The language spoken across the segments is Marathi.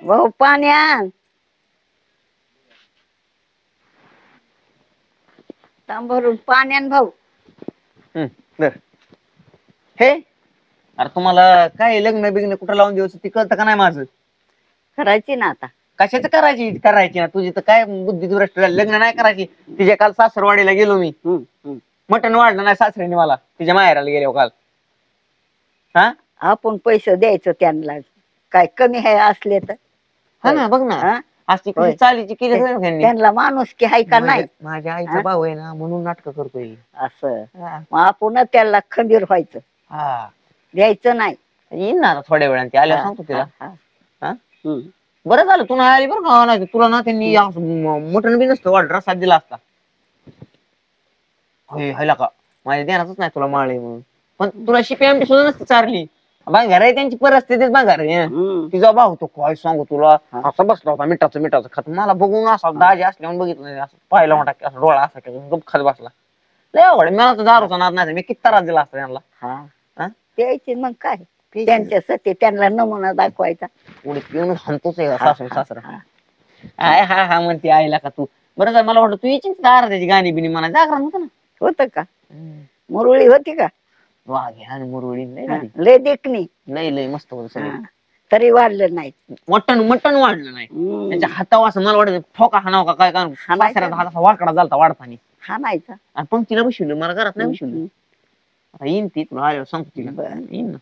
भाऊ पाणी आण. तांबरून पाणी आण भाऊ. बर हे अरे तुम्हाला काय लग्न बिग्न कुठं लावून द्यायचं ते कळतं का नाही माझं? करायची ना आता. कशाचं करायची ना तुझी तर काय बुद्धी दुरस्त झाली. लग्न नाही करायची. तिच्या काल सासरवाडीला गेलो मी. मटण वाढलं नाही सासऱ्याने मला तिच्या माहेराला गेलो काल. हा आपण पैसे द्यायचं त्यांना. काय कमी आहे असले तर. हा ना बघ ना अशी कशी चालीची केली त्यांना माणूस की हाय का नाही. माझ्या आईचा भाऊ आहे ना म्हणून नाटक करतोय असं. मग आपण त्याला खंबीर व्हायचं. हा द्यायचं नाही. येईन ना थोड्या वेळाने ती आल्यावर सांगतो तिला. बरं झालं तू नाही आली बरं का. नाही तुला ना त्यांनी मटण बी नसतं वाढ रसाद दिला असता. हायला का माझ्या ध्यानातच नाही तुला माळे म्हणून. पण तुला शिपी आमटी सुद्धा नसती चारली. भांगार आहे त्यांची परिस्थितीच भांगार आहे. तिचा भाऊ तो काय सांगू तुला असं बसला होता मिठाचं खात. मला बघून असा दाजी असल्यावर बघितलं नाही. असं पाहिला मोठा असं डोळा असा गप खात बसला. लय आवड मला तर दारूचा नाद नाही. मी किती त्रास दिला असता त्यांना. द्यायचे मग काय त्यांच्यासाठी त्यांना नमुना दाखवायचा. पुढे पिऊन हाणतोच सासू सासरा. हा हा म्हणते आईला का तू. बरं झालं मला वाटतं तू यायची दारा त्याची गाणी बिनी म्हणा जागरण होतं ना. होत का मुरळी होती का? वाघ आणि मुरळी लय देखणी. लय मस्त होत सगळं. तरी वाढलं नाही. मटण वाढलं नाही. त्याच्या हातावर असं मला वाटत ठोका हाणाव का काय कारण सासऱ्याचा हात असा वाकडा झालता वाढताना. हाणायचा. आणि पंक्तीला बसवलं मला घरात नाही बसवलं. आता येईन ती तुला आल्यावर सांगतो तिला. येईन ना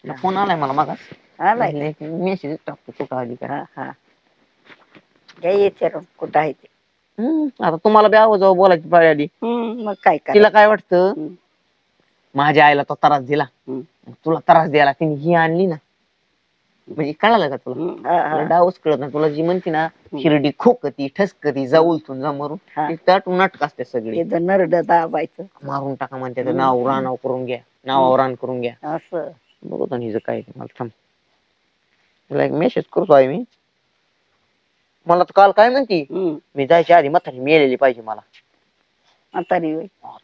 तिला फोन आलाय मला मागास. आलाय मेसेज टाकतो कुठं आली का. कुठं आहे ते. आता तुम्हाला बी आवाज बोलायची पाळी आली. मग काय तिला काय वाटतं माझ्या आईला तो त्रास दिला तुला त्रास द्यायला तिने ही आणली ना. म्हणजे कळालं का तुला डावच कळत नाही तुला. जी म्हणते ना शिर्डी खोकती ठसकती जाऊलतून जा मरून त्यातून नाटक असते सगळे. नरड दाबायचं मारून टाका म्हणते नाव रानाव करून घ्या. नावावर रान करून घ्या. असं बघतो हिचं काय मला थांब. तुला एक मेसेज करतो आहे मी. मला तर काल काय म्हणती मी जायच्या आधी म्हातारी मेलेली पाहिजे मला. म्हातारी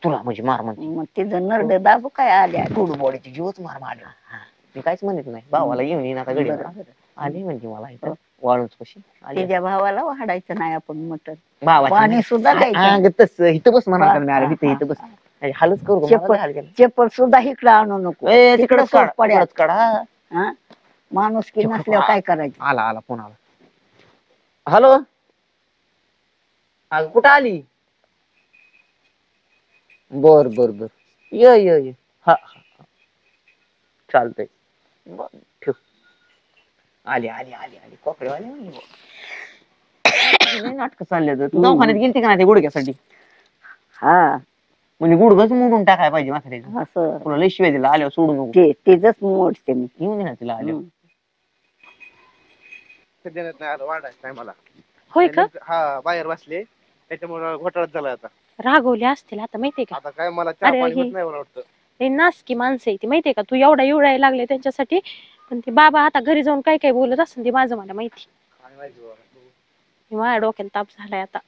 तुला म्हणजे मार म्हणते. मग तिचं नरड दाबू काय आल्या गुड बॉडीची जीवच मार मारला. मी काहीच म्हणत नाही. भावाला घेऊन येईन आता गडी आली म्हणजे मला इथं वाळूच कशी. तिच्या भावाला वाढायचं नाही आपण मटण. पाणी सुद्धा तस इथं बस म्हणा इथं बस हालच करू. चप्पल सुद्धा इकडं आणू नको. तिकडं काढा. माणूस की नसल्यावर काय करायचं. आला फोन आला. हॅलो कुठं आली. बर ये हा चालतंय ठेव. आली कोकडेवाली नाटक चालले. तू दवाखान्यात गेलती का नाही ते गुडघ्यासाठी. हा म्हणजे गुडघच मोडून टाकाय पाहिजे म्हातारीचं. असं तुला लय शिवाय दिला आल्यावर सोडू नको. तिचंच मोडते मी. येऊन दे ना तिला आल्यावर. मला होय का. हा बाहेर बसले त्याच्यामुळे घोटाळा झाला. आता रागवले असतील आता माहितीये का. आता काय मला चहा पाणी होत नाही मला वाटतं. हे नासकी माणसं आहे ती माहितीये का. तू एवढा एवढायला लागले त्यांच्यासाठी. पण ते बाबा आता घरी जाऊन काय काय बोलत असेल ते माझं मला माहिती. माझ्या डोक्याला ताप झालाय आता.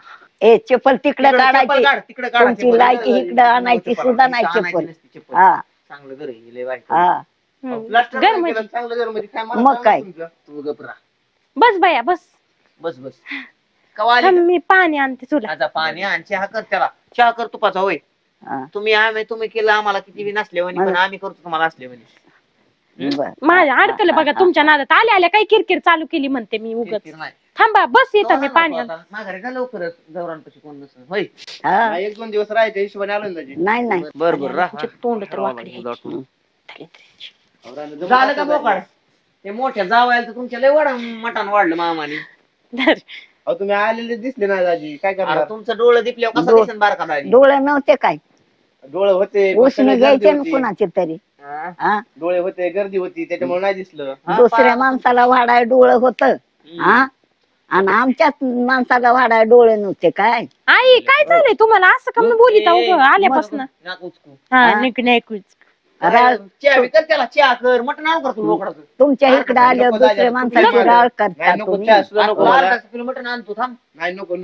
चप्पल तिकडे काढायची. तुमची लायकी इकडे आणायची सुद्धा नाही चप्पल. हा चांगलं घर हा मग काय. बस बाया बस. मी पाणी आणते तुला. पाणी आण चहा कर. त्याला चहा कर तुपाचा होय. तुम्ही केलं आम्हाला किती नसले पण आम्ही करतो तुम्हाला असले म्हणे. माझ्या अडकलं बघा तुमच्या नादात. आल्या काय किरकिर चालू केली म्हणते मी उगाच. थांबा बस येतं मी पाणी माघारी का लवकरच जवळपाशी कोण नसेल होय. 1-2 दिवस राहायच्या हिशोबाने आलो ना. नाही बरोबर तोंड तर वाकडी. झालं का बोकाड. ते मोठ्या जावयाला तुमच्या लय वडा मटण वाढलं मामाने. तुम्ही आलेले दिसले ना दाजी. काय करणार. तुमचं डोळं दिपल्यावर कसं दिसेल बारका दाजी. डोळे नव्हते काय. डोळे होते उसने घ्यायचे ना कुणाचे तरी. डोळे होते गर्दी होती त्याच्यामुळे नाही दिसलं. दुसऱ्या माणसाला वाढाय डोळं होत. आणि आमच्याच माणसाला वाढाय डोळे नव्हते काय. आई काय झालंय तुम्हाला असं कमी बोलीत आल्यापासून. चहा कर मटण आण कर तू. तुमच्या इकडे आल्या दुसऱ्या माणसाची राळ करता. मटण आणतो थांब. नाही नको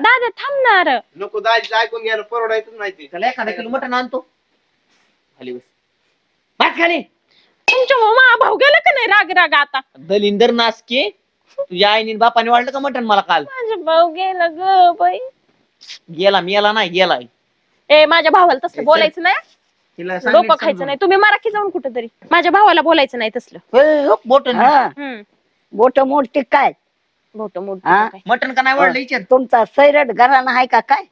दादा थांबणार नको. दाजी ऐकून घ्यायला परवडायचं नाही. त्याला एखादा किलो मटण आणतो. खाली बस खाली. तुमच्या भाऊ गेला का नाही राग राग आता? दलिंदर नासके, तुझ्या आईने बापाने वाढलं का मटण मला काल? माझा भाऊ गेला ग बाई. गेला मेला नाही गेलाय. ए माझ्या भावाला तसलं बोलायचं नाही, तिला डोकं खायचं नाही. तुम्ही मारा की जाऊन कुठेतरी. माझ्या भावाला बोलायचं नाही तसलं. बोट हा बोट मोठी काय मोठं हा? मोठं मटण का नाही वाढलं विचार. तुमचा सैरट घराणा आहे का काय?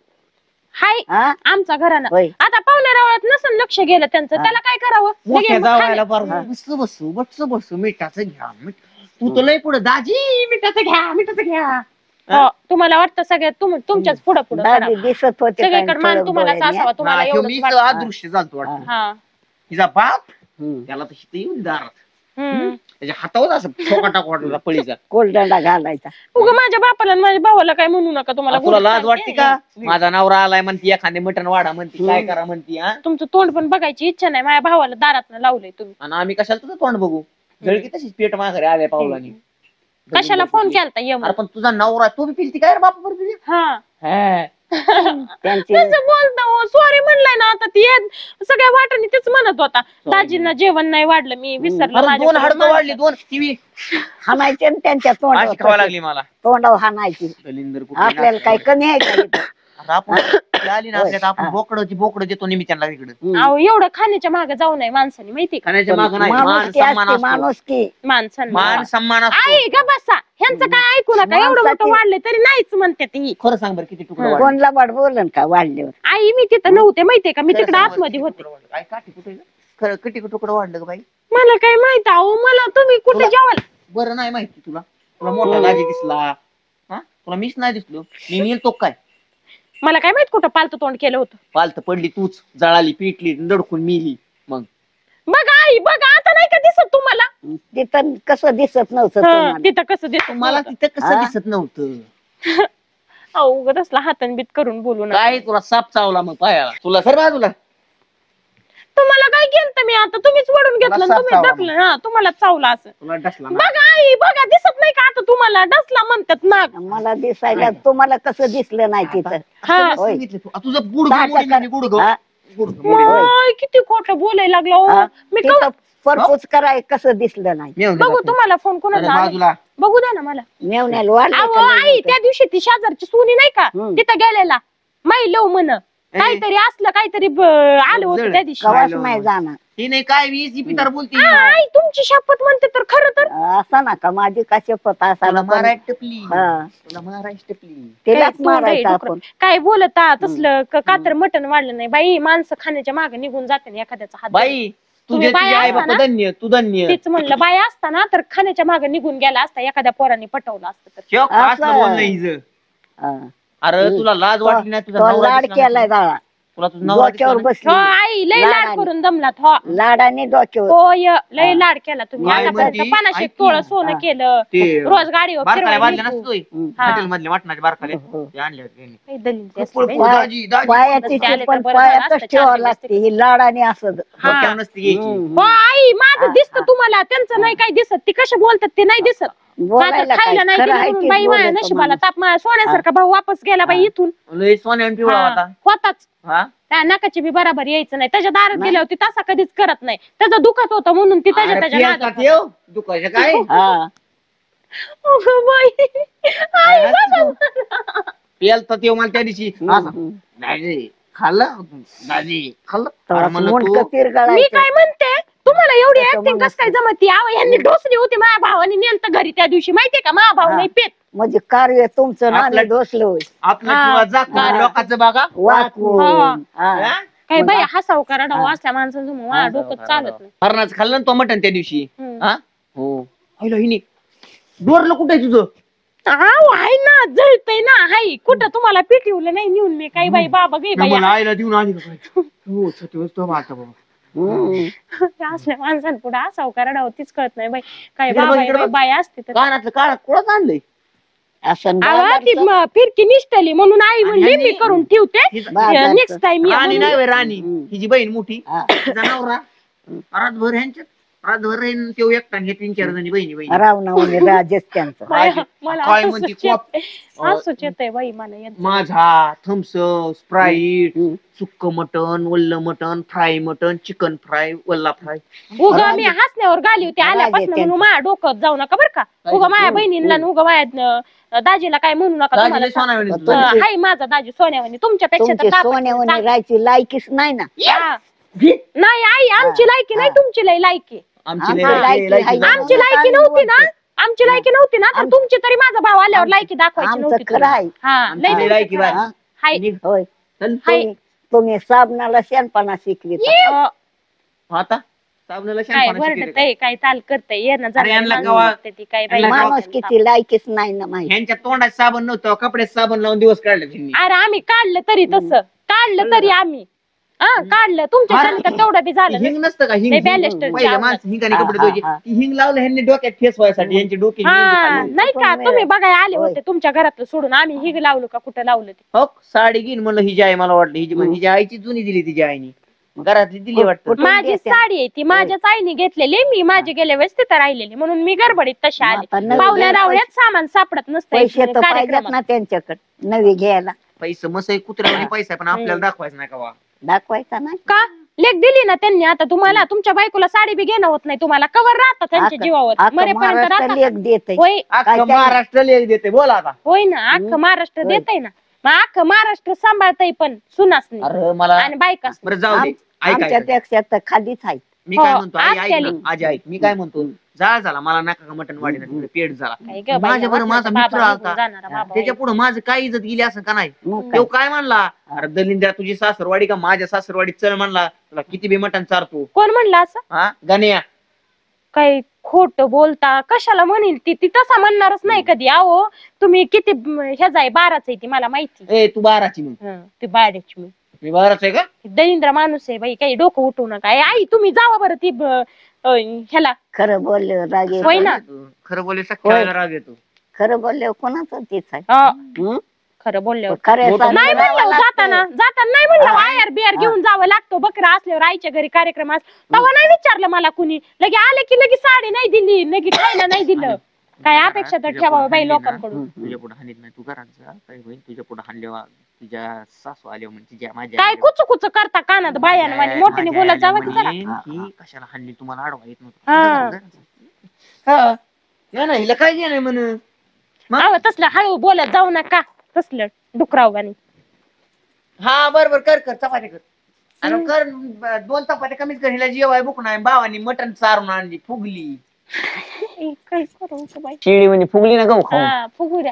हाय हा आमचा घराणं. होय. आता पाहुण्या रावळात नसन लक्ष गेलं त्यांचं, त्याला काय करावं? मोठ्या लगेच मग जावायला खाणे. बरं बसू बसू बसू बसू मिठाचं घ्या तू तर लय पुढे दाजी मिठाचं घ्या मिठाचं घ्या. हो, तुम्हाला वाटतं सगळ्यात तुमच्याच पुढं पुढं दादी करावं. दिसत होते सगळीकडे काय मान ठळक तुम्हालाच डोळ्यांनी, असावा, तुम्हाला हा, ह्यो एवढंच मीच वाटतं. अदृश्य झालतो वाटतं. हा तिचा बाप हम्म. त्याला तर शिकते येऊन दारात हम्म. त्याच्या हातावर असं ठोका टाक वाटला पळीचा. कोलडंडा घालायचा. उगा माझ्या बापाला आणि माझ्या भावाला काय म्हणू नका. तुम्हाला तुला गोड लाज सांगते. वाटते का? माझा नवरा आलाय म्हणती एखादे मटण वाढा म्हणती काय करा म्हणती हा. तुमचं तोंड पण बघायची इच्छा नाही. माझ्या भावाला दारात लावलंय तुम्ही. आणि आम्ही कशाला तुझं तोंड बघू? जळकी तशीच पेट माघारी आल्या पावलानी. कशाला फोन केलता ये म्हणून? अरे पण तुझा नवरा तू बी पिलती काय रे बापा बरं तुझी? हा त्यांची कसं बोलता सॉरी म्हणलाय ना आता ती सगळ्या वाटाने तेच म्हणत होता. दाजींना जेवण नाही वाढलं, मी विसरलं. अरे दोन माझ्याकडे हाडकं वाढली दोन टीव्ही हाणायचे आणि त्यांच्या अशी खावा तोंडावर लागली मला. तोंडावर हाणायची. दलिंदर आपल्याला काही कमी आहे का इथं? आपण ती आली ना आपल्यात आपण बोकडं देतो निमित्ताला इकडे. अहो एवढं खाण्याच्या मागे जाऊ नये माणसाने, माहिती का? खाण्याच्या मागं नाही मान माणूस की सन्मान असते असतो. माणूस की माणसाने मान सन्मान असतो. आई ग बसा, ह्यांचं काय ऐकू नका. एवढं मोठं माणसाची- वाढलंय तरी नाहीच म्हणते ती. खरं सांग बरं किती तुकडं वाढले? कोणला वाढ बोलन का वाढल्यावर? आई मी तिथं नव्हते माहितीये का, मी खरं तिकडे सांग बरं, आतमध्ये किती होते. तुकडं वाढले? काय काठी कुठे खरं किती तुकडं वाढलं ग बाई? मला काय माहित अहो, मला तुम्ही कुठे तुला- जेवायला? बरं नाही माहिती तुला? तुला मोठा दाजी दिसला हा? तुला मीच नाही दिसलो? मी नेलतो काय? मला काय माहित कुठं पालतं तोंड केलं होतं. पालत पडली तूच, जळाली पिटली दडकून मिली. मग बघा आई बघा, आता नाही का दिसत तुम्हाला? तिथं कसं दिसत नव्हतं हं, तुम्हाला? तिथं कसं दिसत मला नव्हतं. तिथं कसं हा? दिसत नव्हतं? अहो उगाच असला हातानबीत करून बोलू नका. काय तुला साप चावला मग पायाला? तुला सर बाजूला तुम्हाला काय केलं मी आता? तुम्हीच वडून घेतलं आणि साप तुम्ही चावला डकलं. हा तुम्हाला चावला असं. तुला डसला ना. बघा आई बघा, दिसत नाही का आता तुम्हाला? डसला म्हणतात नाग. मला दिसायला तुम्हाला कसं दिसलं नाही तिथं? हा. असं होय. सांगितलं तू. तुझं गुडघं दहा मोडीन टक्का- आणि गुडघं. हा? गुडघं मोडीन. माय, किती खोटं बोलायला लागलो हो. हा? मी तिथं परपूस कराय कसं दिसलं नाही? मेवणे बघू दाखव. तुम्हाला फोन अरे कोणाचा आलाय? बाजूला बघू द्या ना मला. मेवण्याला वाढलं अहो का नाही आई होतं? त्या दिवशी ती शेजारची सोनी नाही का, हम्म. तिथं गेलेला माई लव म्हण काहीतरी असलं, काहीतरी आलं होतं त्या दिवशी. कवाच नाही जाणार. ही नाही काय वीस पितर बोलती. हा, आई तुमची शपथ म्हणते तर खरं तर. असं नका माझी कशी पता तुला असायला मारायला टपली. हा. तुला मारायला टपली. तिलाच काय तोंड आहे मारायचं डुकरं. आपण. काय बोलता तसलं का तर मटण वाढलं नाही बाई. माणसं खाण्याच्या मागे निघून जाते ना एखाद्याचा हात. बाई तुम्ही तुझे बाया आई असता बापा ना? धन्य तू धन्य. तीच म्हणलं बाय असताना तर खाण्याच्या मागे निघून गेला असता, एखाद्या पोराने पटवलं असतं तर. शेव खास असं. बोलणं हिचं. हा. अरे तुला लाज वाटली नाही? तुझा तो नवरा लाड दिसला केलाय नाही? जाळा. तुला तुझा नवरा डोक्यावर दिसला बसली हो आई लय लाड लाडाने. करून दमलात. हो लाडाने डोक्यावर. होय लय लाड केला तुम्ही. काय आतापर्यंत म्हणती? 500 ऐक तोळ ना. सोनं हा. केलं. ते रोज गाडीवर बारकाल्या फिरवायला बादल्या नेतो. नसतोय हा. हॉटेल मधले वाटणाचे बारकाले हो. ते आणले होते त्यांनी. काही दलिंदी असते कुपळ बाई. कुपळ दाजी दाजी पायाची आले तर पण बरं झालं पायातच असतं, ठेवावं चांगली लागते ही लाडाने असं. हा. डोक्यावर नसती घ्यायची. हो आई माझं दिसतं तुम्हाला, त्यांचं नाही काही दिसत. ती कशी बोलतात ते नाही दिसत. बोलायला नाहीतर खायला काय नाही खरं दिलं आहे म्हणून तेच बाई माझ्या बोलायचं नशिबाला माणूस. ताप. माझ्या सोन्यासारखा भाऊ वापस गेला बाई इथून. लय सोन्याने पिवळा हा. होता. होताच. हा त्या नाकाची बी बराबर यायचं नाही. त्याच्या दारात गेल्या होती तसा कधीच करत नाही. त्याचं दुखत होतं म्हणून ती त्याच्या अरे त्याच्या पियाचा नादात ठेव दुखायचं काय? हा. अगं बाई. आई बघा. पियालता तेव्हा मला त्या दिवशी असा, हम्म. दाजी खाल्लं दाजी खाल्लं. अरे तेव्हा म्हणलं मुंडकं तू मी पिरगळायचं. काय म्हणते, तुम्हाला एवढी त्याचं ऍक्टिंग म्हणणं कस काय जमती? आव यांनी ढोसली होती माझ्या भावाने नेलत घरी त्या दिवशी, माहितीये का? माझा भाऊ हा. नाही पेत. म्हणजे कार्य तुमचं ना आपलं- ढोसलं होय. आपलं हा. किंवा जात हा. लोकांचं बघा. वाकून. हा. हा. हा? काय मग बाई आ- हसाव करा डाव असल्या माणसाचं मग माझं डोकं चालत नाही. हरणाचं खाल्लं ना तो मटण त्या दिवशी. हम्म. हा हो हिला हिने डोरलं कुठे तुझं? आव आहे ना, जळतय ना. हाय कुठं तुम्हाला पिटवलं नाही नेऊन मी काही बाई बाबा गे बाई. मला आईला देऊन आली का काय? हो सत्य तो माझा बाबा. हम्म. असल्या माणसांपुढे असाव करा डाव तीच कळत नाही बाई. काय इकडं बघ, बाबा इकडं बाई बघ. बाई असते तर. कानातलं काळ कोणाच आणलंय? असं आवा ती फिरकी निष्ठली म्हणून आई म्हणली आणि- मी करून ठेवते. बाजारचं. नेक्स्ट टाइम राणी नाही होय, राणी हम्म. हिची बहीण मोठी हा. तिचा नवरा रातभर ह्यांच्यात रातभर राहीन तो एकटा आणि हे 3-4 जणी बहिणी रावणावणी राजेश त्यांचं मला काय हसूच म्हणते येतंय. हसूच येतंय बाई मला यांचं. माझा थम्सअप स्प्राईट सुक्क मटन वल्ल mutton fry mutton chicken fry वल्ला फ्राय उगा मी हसण्यावर गाली होती आल्यापासून म्हणून माझ्या डोकं जाऊ नका बरं का. उगा माझ्या बहिणींना आणि उगा माझ्या दाजीला काय म्हणू नका तुम्हाला. हाय माझा दाजी सोन्यावानी तुमच्यापेक्षा तर तुमची 10 पट सोन्यावणी चांगला. राहायची लायकीच नाही ना हा. नाही आई आमची लायकी नाही तुमची लय लायकी. आमची आमची लायकी नव्हती ना आमची लायकी नव्हती ना तर तुमची तरी माझा भाव आल्यावर लायकी दाखवायची आमचं नव्हती खरं आहे. हा लय आमची लायकी तुमचं खरं आहे. हाय. होय तुम्ही साबणाला शेणपणा शिकवी आता साबणाला काय शहाणपणा शिकवते का? वरडतय काय चाल करतय येणं अरे यांना कवा- ती काय बाई यांना माणूस किती लायकीच नाही ना माहिती ह्यांच्या तोंडात साबण नव्हतं कपड्यात साबण लावून दिवस काढले त्यांनी अरे आम्ही काढलं तरी तसं काढलं तरी आम्ही काढलं तुमच्या अरे, तर तेवढं बी झालं हिंग नसतं का ते हिंग बॅलिस्टरची पहिलं आवडत. माणसं हिंगाने कपडे हा, धुवायचे हा. ती हिंग लावलं ह्यांनी डोक्यात फेस व्हायसाठी यांची डोकी हा नाही का पण तुम्ही बघाय आले होय. होते तुमच्या घरातलं सोडून आम्ही हिग लावलो का कुठं लावलं ते हो साडी घेईन म्हणलं हिची आई मला वाटलं हिची आईची जुनी दिली तिच्या आईनी घरातली दिली वाटतं कुठून माझी देते? साडी आहे ती माझ्याच आईने घेतलेली मी माझी गेल्या वेळेस तिथं राहिलेली म्हणून मी गडबडीत तशी आता आले नवीन पाहुण्या पैसे- रावळ्यात सामान सापडत नसतं पैसे तर पाहिजेत कार्यक्रमात ना त्यांच्याकडे नवी घ्यायला पैसे मसाई कुत्र्यावानी पैसा पण आपल्याला दाखवायचं नाही का वा दाखवायचा नाही का लेख दिली ना त्यांनी आता तुम्हाला तुमच्या बायकोला साडी बी घेणं होत नाही तुम्हाला कवर राहतात त्यांच्या अख्खं- जीवावर अख्खं मरेपर्यंत महाराष्ट्र राहतात लेख देते होय अख्खं महाराष्ट्र लेख देते बोला आता होय ना अख्खं महाराष्ट्र होय. देतय ना मग अख्खं महाराष्ट्र सांभाळतय पण सुनास अरे मला आणि बायका बरं जाऊ दे ऐक ऐक. आमच्यापेक्षा तर खालीच आहे मी काय हो, म्हणतो आई आज ऐक केली. ना आजी ऐक मी काय म्हणतो जाळ झाला मला नका का मटण वाढीला तिकडे पेट झाला काय गं बाई, माझ्या बरं माझा बाबा मित्र निघून आलता जाणारा बाबा. त्याच्या पुढे माझं काय इज्जत गेली असं का नाही मग काय? तो काय म्हणला अरे दलिंद्या तुझी सासरवाडी का माझ्या सासरवाडीत चल म्हणला तुला किती बी मटण चारतो कोण म्हणलं असं हा गण्या काय खोट बोलता कशाला म्हणेल ती ती तसा म्हणणारच नाही कधी अहो तुम्ही किती ह्याच आहे 12च आहे ती मला माहिती ए तू 12ची मग ती 12ची मी 12च आहे का दलिंद्र माणूस आहे बाई काही डोकं उठू नका आई तुम्ही जावा बरं ती ह्याला खरं बोलले राग येतो. होय ना खरं बोले सख्याला राग येतो खरं बोलले कोणाचं तेच आहे हा, हं? खरं बोलल्यावर खरं मोठं सांगायला नाही म्हणलं लागतं. जाताना नाही म्हणलं आयर बियर घेऊन जावं लागतो बकरा असल्यावर आईच्या घरी कार्यक्रम तेव्हा नाही विचारलं मला कुणी लगे आले की लगे साडी नाही दिली लगे खायला नाही दिलं काय अपेक्षा तर ठेवावं बाई लोकांकडून तुझ्या पुढे हानीत नाही तू घरात जा काय होईल तुझ्या पुढे हाणल्यावर तुझ्या सासू आल्या म्हणजे तुझ्या माझ्या काय कुच कुच करता कानात बायानं आणि मोठ्याने बोलत जावं की जरा की कशाला हाणली तुम्हाला आडवा येत हा. नव्हतं या ना हिला काय नाही म्हण अहो तसलं हळू बोलत जाऊ नका तसलं डुकराव गाणी हा बरोबर कर कर चपाती कर आणि कर 2 चपात्या कमीच कर हिला जेवाय भूक नाही भावानी मटण चारून आणली फुगली काय करू बाई शिळी म्हणजे फुगली ना गहू हा फुगू द्या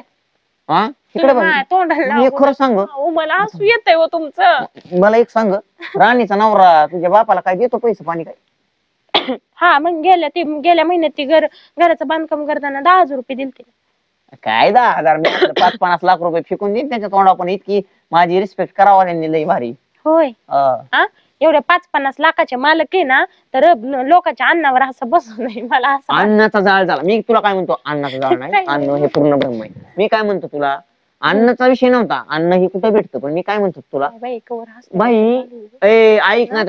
हा तिकडे बघ हा, तोंडाला मी एक खरं सांग अहो, मला हसू येतंय हो तुमचं मला एक सांग राणीचा नवरा तुझ्या बापाला काय देतो पैसे पाणी काय हा मग गेल्या महिन्यात ती घराचं बांधकाम करताना 10,000 रुपये दिलते काय 10,000 मी 5-50 लाख रुपये फेकून देईन त्याच्या तोंडा पण इतकी माझी रिस्पेक्ट करावा त्यांनी लई भारी होय हा. हा एवढ्या 5-50 लाखाचे मालक आहे ना तर लोकांच्या अन्नावर असं बसू नये मला असं अन्नाचा जाळ झाला मी तुला काय म्हणतो अन्नाचा जाळ नाही काय अन्न हे पूर्ण ब्रह्म आहे मी काय म्हणतो तुला अन्नाचा विषय नव्हता अन्न हे कुठं भेटतं पण मी काय म्हणतो तुला बाई कवर हसते. बाई ऐक ना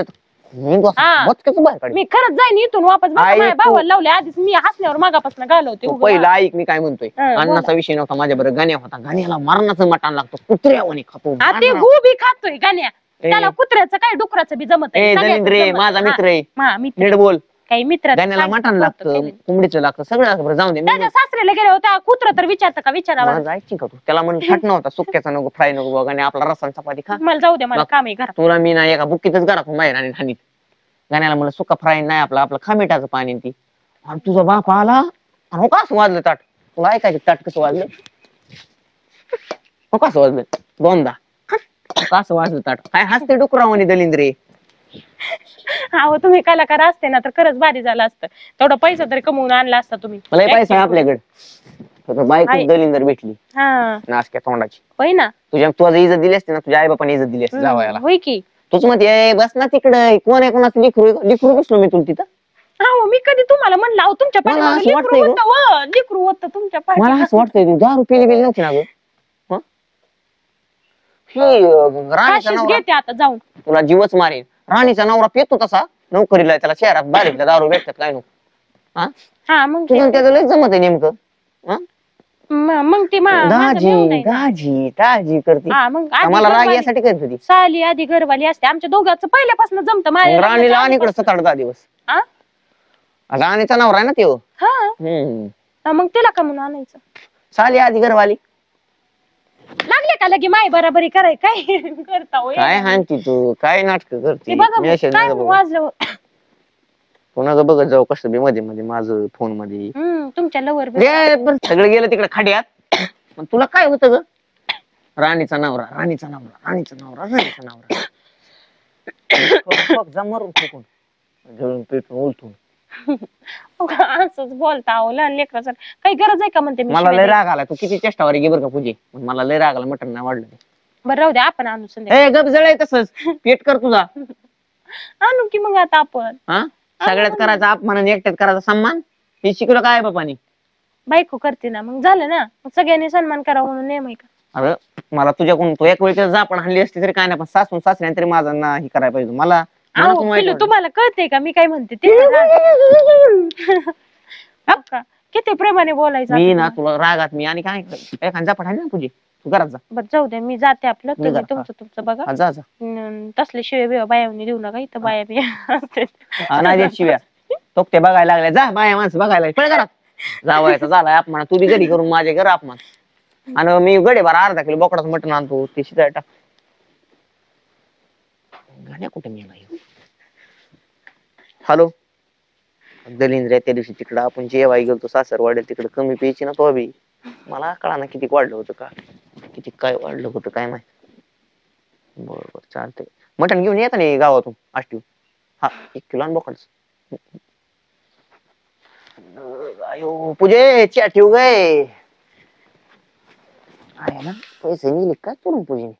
हा. बाहेर काढ मी खरंच जाईन इथून वापस बघा, आई, माझ्या तू- भावाला लावले आधीच मी हसल्यावर मागापासून घालवते तू उगा. पहिला ऐक मी काय म्हणतोय हा, बोला. अन्नाचा विषय नव्हता माझ्या बरोबर गाण्या होता गाण्याला मरणाचं मटण लागतो कुत्र्यावानी खातो हा, ते गोबी खातोय गाण्या त्याला कुत्र्याचं काय डुकराचं बी जमत ए दलिंद्रे माझा मित्र आहे मित्र नीट बोल काही मित्र गाण्याला मटण लागतं कोंबडीचं लागतं सगळं लागतं बरं, जाऊन दे त्याच्या सासऱ्याला गेले होत्या कुत्र तर विचारतं का विचारावं मला जायची का तू त्याला म्हणून थाट नव्हता सुक्याचा नको फ्राय नको बघ आणि आपला रस्सा आणि चपाती खा मला जाऊ दे मला काम आहे घरात तुला मी ना एका बुक्कीतच घरातून बाहेर आणि हानीत गाण्याला म्हणलं सुका फ्राय नाही आपला आपलं खामिठाचं पाणी आणि ती आणि तुझा बाप आला आणि हो कसं वाजलं ताट तुला ऐकायचं ताट कसं वाजलं हो कसं वाजलं दोनदा कसं वाजलं ताट काय हसते डुकरावानी दलिंद्रे अहो तुम्ही कलाकार असते ना तर खरंच भारी झालं असतं तेवढा पैसा तरी कमवून आणला असता तुम्ही मला पैसा आहे आपल्याकडे बाईक आहे. दलिंदर भेटली हा नाशक्या तोंडाची होय ना तुझा इज्जत दिली असते ना तुझ्या आई बापाने इज्जत दिली असते जावयाला होय की तूच म्हणते बस ना तिकडे कोण आहे कोणाचं लिखरू बसलो मी तुला तिथं अहो मी कधी तुम्हाला म्हणलं अहो तुमच्या मला असं पाठीमागे वाटतंय लेकरू होतं लेकरू होतं तुमच्या मला पाठीमागे. असं वाटतंय तू 10 रुपये गेली नव्हती ना ग हं? ही राणीचा काशीच नवरा घेते आता जाऊन तुला जीवच मारेन राणीचा नवरा पेतो तसा नोकरीला त्याला शहरात बारीकला दारू भेटतात काय नको हा हा मग तुझं त्याचं लय जमत आहे नेमकं. हा? मग ती माझं मेहून आहे. दाजी करते. हा मग आधी मला राग घरवाली- यासाठी करत होती. साली आधी घरवाली असते आमच्या दोघांचं पहिल्यापासून जमतं मग माझ्या राणीला लग्नाच्या आणि इकडे आधीपासून. 7-8 दिवस. हा? राणीचा नवरा आहे ना त्यो. हा मग तिला का म्हणून आणायचं साली आधी घरवाली. लागले का लगे माय बराबरी कराय काय करता हो काय हाणती तू, काय नाटक करते. ते बघा काय वाजलं कोणाचं बघत जाऊ कसं बी मध्ये मध्ये माझं फोन मध्ये. तुमच्या लवर सगळं गेलं तिकडे खाड्यात. पण तुला काय होतं ग? राणीचा नवरा, राणीचा नवरा, राणीचा नवरा, राणीचा नवरा. जा मरून फेकून, जळून पेटून उलटून. असंच बोलता अहो लहान लेकराचं काही गरज आहे का म्हणते मी मला लय शिवाय राग आला. तू किती चेष्टावारी घे बरं का पूजे. मला लय राग आला. मटण नाही वाढलं ते. बरं राहू द्या आपण आणू संध्याकाळी. ए गप जळाय तसंच पेट कर तुझा. आणू की मग आता आपण हा सगळ्यात करायचा अपमान आणि एकट्यात करायचा सन्मान. हे शिकलं काय बापानी. बायको करते ना मग झालं ना मग सगळ्यांनी सन्मान करावा म्हणून नेम आहे का अरे मला तुझ्याकडून तू एक वेळेस जा पण हल्ली असती तरी काय नाही. पण सासून सासऱ्याने तरी माझा ना हे करायला पाहिजे. मला अहो, तू वाईट पिल्लू, वाटलं. तुम्हाला कळते का मी काय म्हणते ते हो का? किती प्रेमाने बोलायचं मी आपण. ना तुला रागात मी आणि काय एखादा झपाट आहे ना तुझी. तू घरात जा. बरं जाऊ दे मी जाते आपलं मी तुम्ही जातो. तुमचं बघा हा, जा जा. तसले शिवे बिवा बायावनी देऊ नका इथं बाया बिया असतात. हा, नाही देत शिव्या. तो ते बघायला लागले. जा बाया माणसं बघायला लागले. पळ घरात. जावायचा झालाय अपमान. तू बी गडी करून माझे घर अपमान. आणि मी गडे बारा अर्धा किलो बोकडाचं मटण आणतो ते शिजाय टाक. गाण्या कुठे मेला ह्यो? हॅलो दलिंद्र त्या दिवशी तिकडं आपण जेवाय गेलतो सासरवाड्यात तिकडे कमी प्यायची ना तो बी. मला कळा ना किती वाढलं होतं का किती काय वाढलं होतं काय माहिती. बरोबर चालतंय. मटण घेऊन येतं ना गावातून आष्टीव. हा 1 किलो आण बोकडाचं. अयो पूजे च्या ठेव गय आहे ना पैसे निघले काय करून पूजेने.